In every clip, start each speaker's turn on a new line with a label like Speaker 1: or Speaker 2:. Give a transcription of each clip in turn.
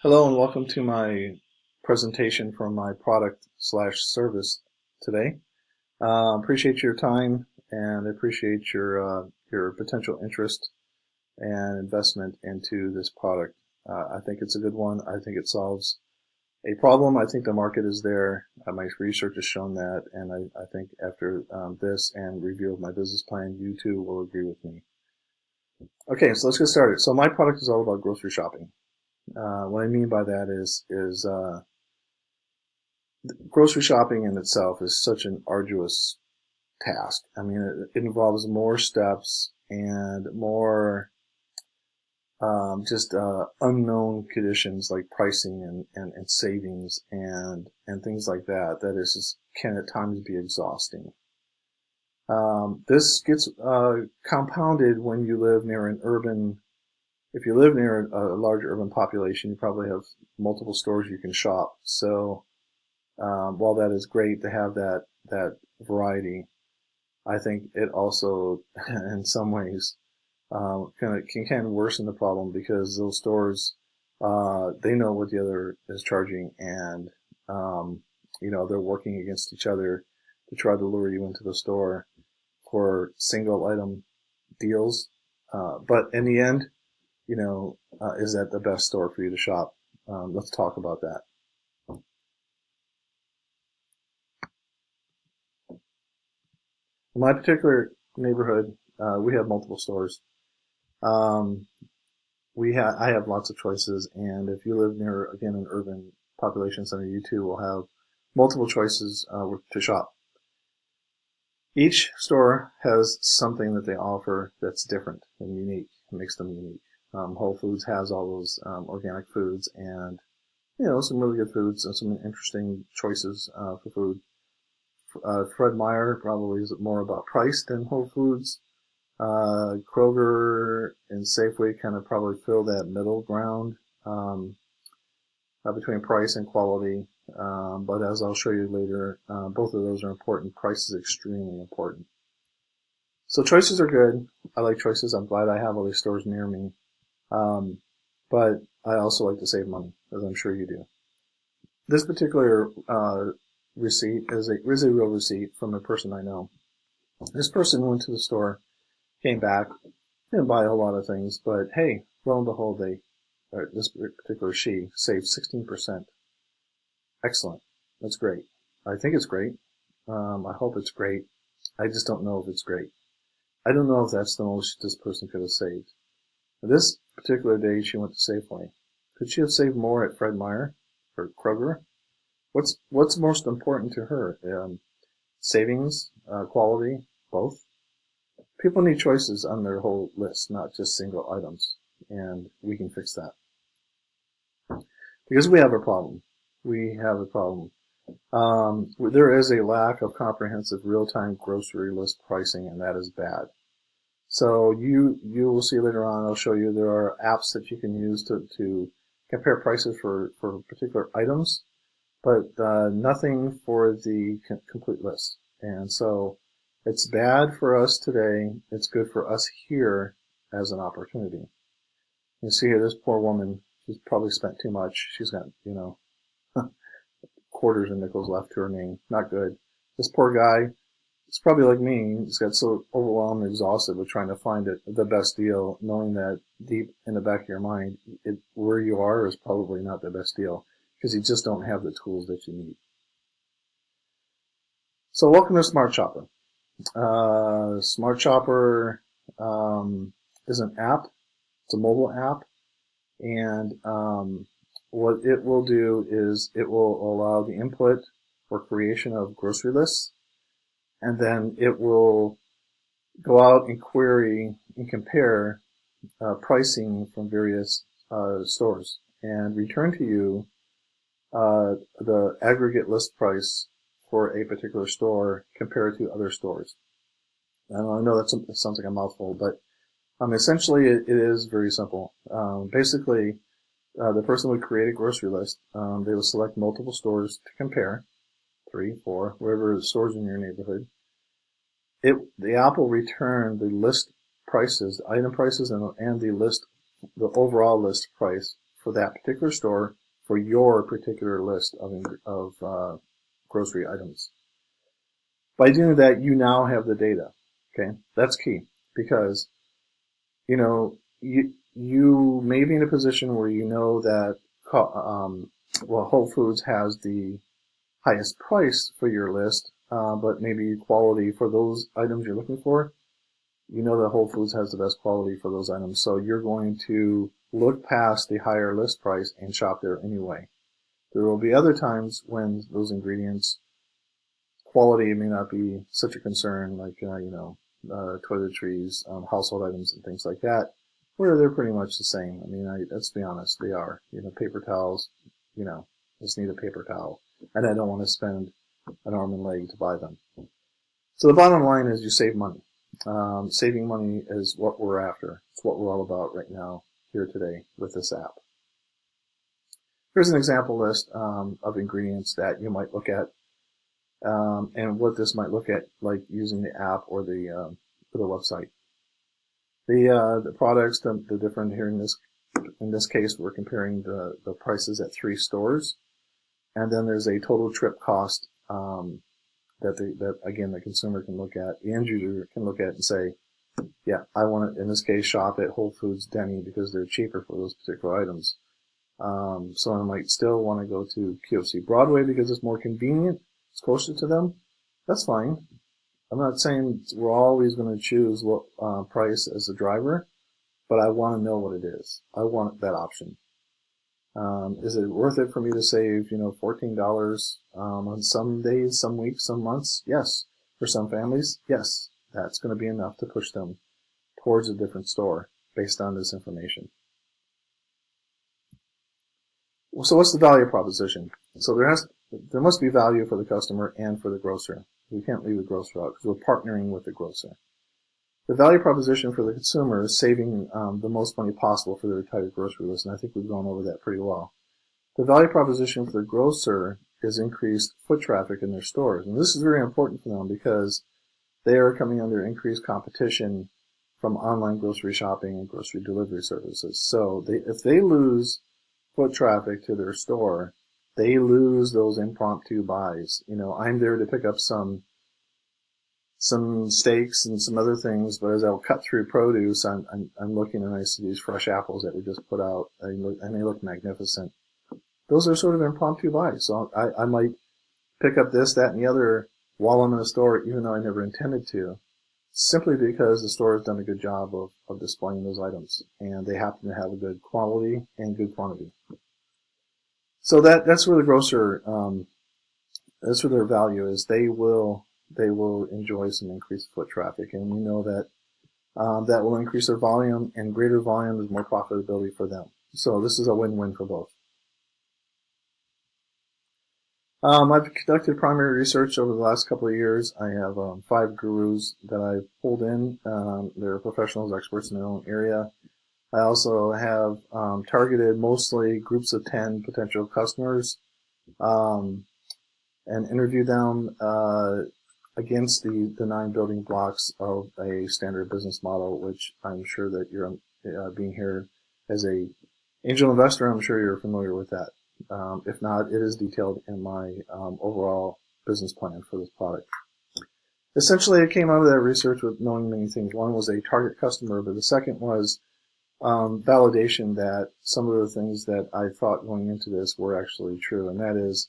Speaker 1: Hello and welcome to my presentation for my product slash service today. Appreciate your time and appreciate your potential interest and investment into this product. I think it's a good one. I think it solves a problem. I think the market is there. My research has shown that, and I think after this and review of my business plan, you too will agree with me. Okay, so let's get started. So my product is all about grocery shopping. What I mean by that is grocery shopping in itself is such an arduous task. I mean, it involves more steps and more just unknown conditions like pricing and savings and things like that. That is just, can at times be exhausting. This gets compounded when you live near an urban. If you live near a large urban population, you probably have multiple stores you can shop. So while that is great to have that variety, I think it also, in some ways, can worsen the problem because those stores, they know what the other is charging, and they're working against each other to try to lure you into the store for single item deals. But in the end, is that the best store for you to shop? Let's talk about that. In my particular neighborhood, we have multiple stores. I have lots of choices, and if you live near, again, an urban population center, you too will have multiple choices to shop. Each store has something that they offer that's different and unique. It makes them unique. Whole Foods has all those organic foods and some really good foods and some interesting choices for food. Fred Meyer probably is more about price than Whole Foods. Kroger and Safeway kind of probably fill that middle ground between price and quality. But as I'll show you later, both of those are important. Price is extremely important. So choices are good. I like choices. I'm glad I have all these stores near me. But I also like to save money, as I'm sure you do. This particular receipt is a real receipt from a person I know. This person went to the store, came back, didn't buy a lot of things, but hey, lo and behold, this particular she saved 16%. Excellent. That's great. I think it's great. I hope it's great. I just don't know if it's great. I don't know if that's the most this person could have saved. This particular day, she went to Safeway. Could she have saved more at Fred Meyer or Kroger? What's most important to her? Savings, quality, both? People need choices on their whole list, not just single items, and we can fix that. Because we have a problem. There is a lack of comprehensive real-time grocery list pricing, and that is bad. So you will see later on, I'll show you, there are apps that you can use to compare prices for particular items, but nothing for the complete list. And so it's bad for us today. It's good for us here as an opportunity. You see here, this poor woman, she's probably spent too much. She's got, quarters and nickels left to her name. Not good. This poor guy, it's probably like me. He's got so overwhelmed and exhausted with trying to find the best deal, knowing that deep in the back of your mind, where you are is probably not the best deal because you just don't have the tools that you need. So welcome to Smart Shopper. Smart Shopper is an app. It's a mobile app, and what it will do is it will allow the input or creation of grocery lists, and then it will go out and query and compare pricing from various stores and return to you the aggregate list price for a particular store compared to other stores. I know that sounds like a mouthful, but essentially it is very simple. Basically, the person would create a grocery list. They would select multiple stores to compare, 3, 4, whatever the stores in your neighborhood. The app will return the list prices, the item prices, and the overall list price for that particular store for your particular list of grocery items. By doing that, you now have the data. Okay, that's key because you may be in a position where you know that Whole Foods has the highest price for your list, but maybe quality for those items you're looking for. You know that Whole Foods has the best quality for those items, so you're going to look past the higher list price and shop there anyway. There will be other times when those ingredients, quality may not be such a concern, like toiletries, household items, and things like that, where they're pretty much the same. I mean, let's be honest, they are. Paper towels, just need a paper towel, and I don't want to spend an arm and leg to buy them. So the bottom line is you save money. Saving money is what we're after. It's what we're all about right now here today with this app. Here's an example list of ingredients that you might look at, and what this might look at like using the app or the website. The products, the different here in this case, we're comparing the prices at 3 stores, and then there's a total trip cost that again the consumer can look at, the end user can look at and say, yeah, I want to, in this case, shop at Whole Foods, Denny, because they're cheaper for those particular items. Someone might still want to go to QFC Broadway because it's more convenient, it's closer to them. That's fine. I'm not saying we're always going to choose price as a driver, but I want to know what it is. I want that option. Is it worth it for me to save, $14 on some days, some weeks, some months? Yes. For some families, yes. That's going to be enough to push them towards a different store based on this information. So what's the value proposition? So there must be value for the customer and for the grocer. We can't leave the grocer out because we're partnering with the grocer. The value proposition for the consumer is saving the most money possible for their entire grocery list, and I think we've gone over that pretty well. The value proposition for the grocer is increased foot traffic in their stores, and this is very important for them because they are coming under increased competition from online grocery shopping and grocery delivery services. So if they lose foot traffic to their store, they lose those impromptu buys. I'm there to pick up some steaks and some other things, but as I'll cut through produce, I'm looking and I see these fresh apples that we just put out, and they look magnificent. Those are sort of impromptu buys. So I might pick up this, that, and the other while I'm in the store, even though I never intended to, simply because the store has done a good job of displaying those items, and they happen to have a good quality and good quantity. So that's where the grocer, that's where their value is. They will enjoy some increased foot traffic, and we know that that will increase their volume, and greater volume is more profitability for them. So this is a win-win for both. I've conducted primary research over the last couple of years. I have 5 gurus that I've pulled in. They're professionals, experts in their own area. I also have targeted mostly groups of 10 potential customers and interviewed them against the 9 building blocks of a standard business model, which I'm sure that you're being here as a angel investor, I'm sure you're familiar with that. If not, it is detailed in my overall business plan for this product. Essentially, it came out of that research with knowing many things. One was a target customer, but the second was validation that some of the things that I thought going into this were actually true, and that is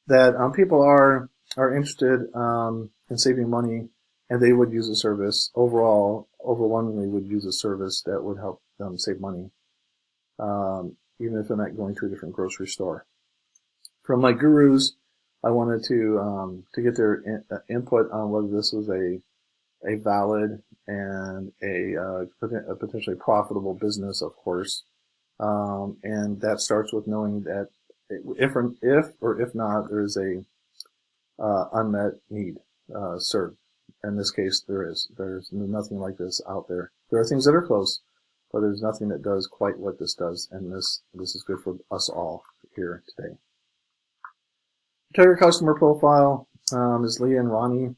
Speaker 1: that people are interested in saving money, and they would use a service. Overall, overwhelmingly would use a service that would help them save money, even if they're not going to a different grocery store. From my gurus, I wanted to get their input on whether this was a valid and a potentially profitable business, of course. And that starts with knowing that if or if not, there is a unmet need served. In this case, there's nothing like this out there. There are things that are close, but there's nothing that does quite what this does, and this is good for us all here today. Target customer profile is Leah and Ronnie.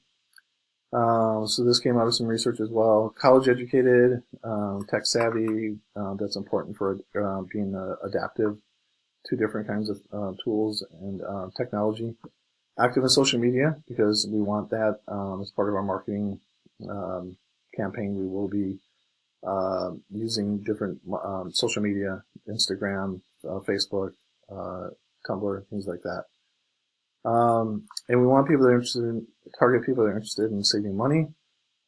Speaker 1: So this came out of some research as well. College educated, tech savvy, that's important for being adaptive to different kinds of tools and technology. Active in social media, because we want that as part of our marketing campaign. We will be using different social media, Instagram, Facebook, Tumblr, things like that. And we want people that are interested in, target people that are interested in saving money.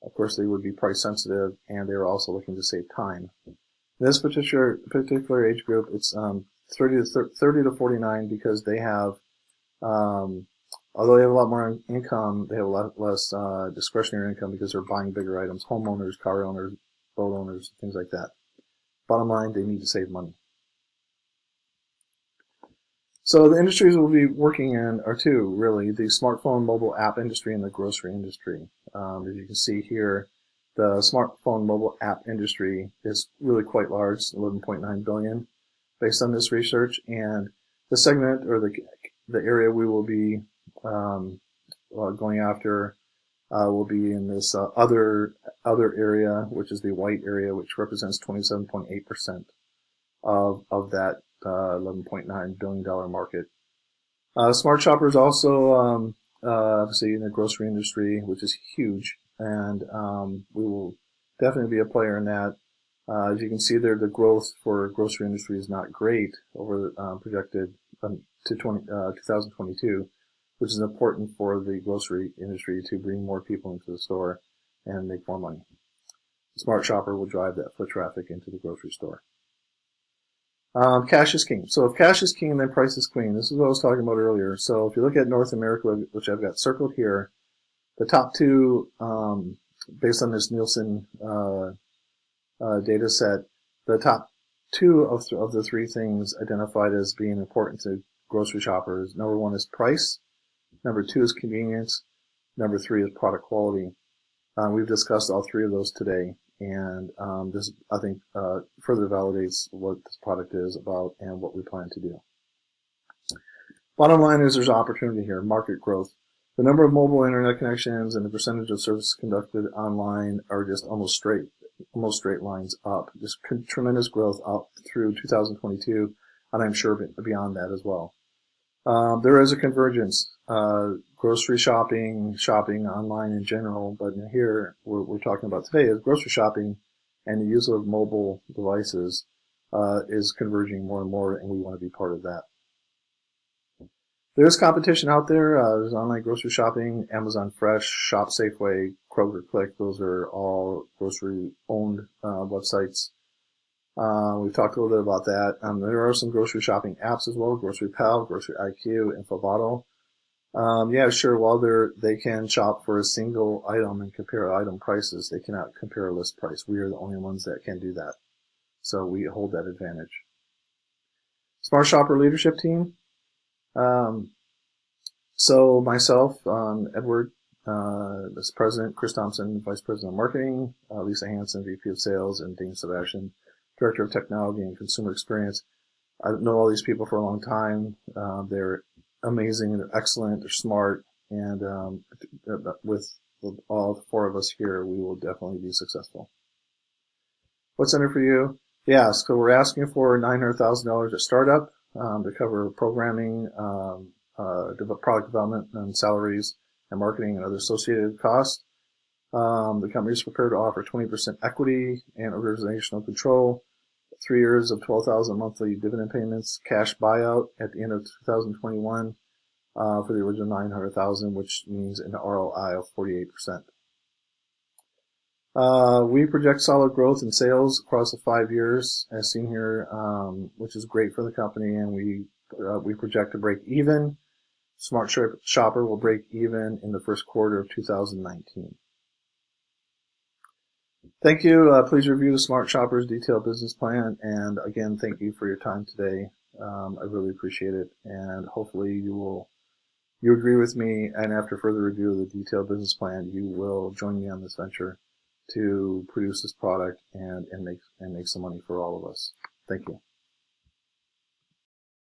Speaker 1: Of course, they would be price sensitive, and they are also looking to save time. This particular age group, it's 30 to 49, because they have, although they have a lot more income, they have a lot less discretionary income because they're buying bigger items. Homeowners, car owners, boat owners, things like that. Bottom line, they need to save money. So the industries we'll be working in are two, really: the smartphone mobile app industry and the grocery industry. As you can see here, the smartphone mobile app industry is really quite large, 11.9 billion, based on this research. And the segment, or the area we will be going after will be in this other area, which is the white area, which represents 27.8% of that $11.9 billion market. Smart shoppers also obviously in the grocery industry, which is huge, and we will definitely be a player in that. As you can see there, the growth for grocery industry is not great over projected to 2022, which is important for the grocery industry to bring more people into the store and make more money. The smart shopper will drive that foot traffic into the grocery store. Cash is king. So if cash is king, then price is queen. This is what I was talking about earlier. So if you look at North America, which I've got circled here, the top two, based on this Nielsen data set, the top two of the three things identified as being important to grocery shoppers. Number one is price. Number two is convenience. Number three is product quality. We've discussed all three of those today. And this, I think, further validates what this product is about and what we plan to do. Bottom line is there's opportunity here, market growth. The number of mobile internet connections and the percentage of services conducted online are just almost straight lines up. Just tremendous growth up through 2022, and I'm sure beyond that as well. There is a convergence. Grocery shopping online in general, but here we're talking about today is grocery shopping, and the use of mobile devices is converging more and more, and we want to be part of that. There's competition out there. There's online grocery shopping, Amazon Fresh, Shop Safeway, Kroger Click. Those are all grocery-owned websites. We've talked a little bit about that. There are some grocery shopping apps as well: Grocery Pal, Grocery IQ, Infobottle. Yeah, sure. While they can shop for a single item and compare item prices, they cannot compare a list price. We are the only ones that can do that, so we hold that advantage. Smart Shopper Leadership Team. So myself, Edward, as President, Chris Thompson, Vice President of Marketing, Lisa Hanson, VP of Sales, and Dane Sebastian, Director of Technology and Consumer Experience. I know all these people for a long time. They're amazing, they're excellent, they're smart, and with all four of us here, we will definitely be successful. What's in it for you? Yeah, so we're asking for $900,000 at startup to cover programming, product development, and salaries, and marketing, and other associated costs. The company is prepared to offer 20% equity and organizational control, 3 years of $12,000 monthly dividend payments, cash buyout at the end of 2021 for the original $900,000, which means an ROI of 48%. We project solid growth in sales across the 5 years, as seen here, which is great for the company, and we project to break even. Smart Shopper will break even in the first quarter of 2019. Thank you. Please review the Smart Shopper's detailed business plan. And again, thank you for your time today. I really appreciate it. And hopefully you agree with me. And after further review of the detailed business plan, you will join me on this venture to produce this product and make some money for all of us. Thank you.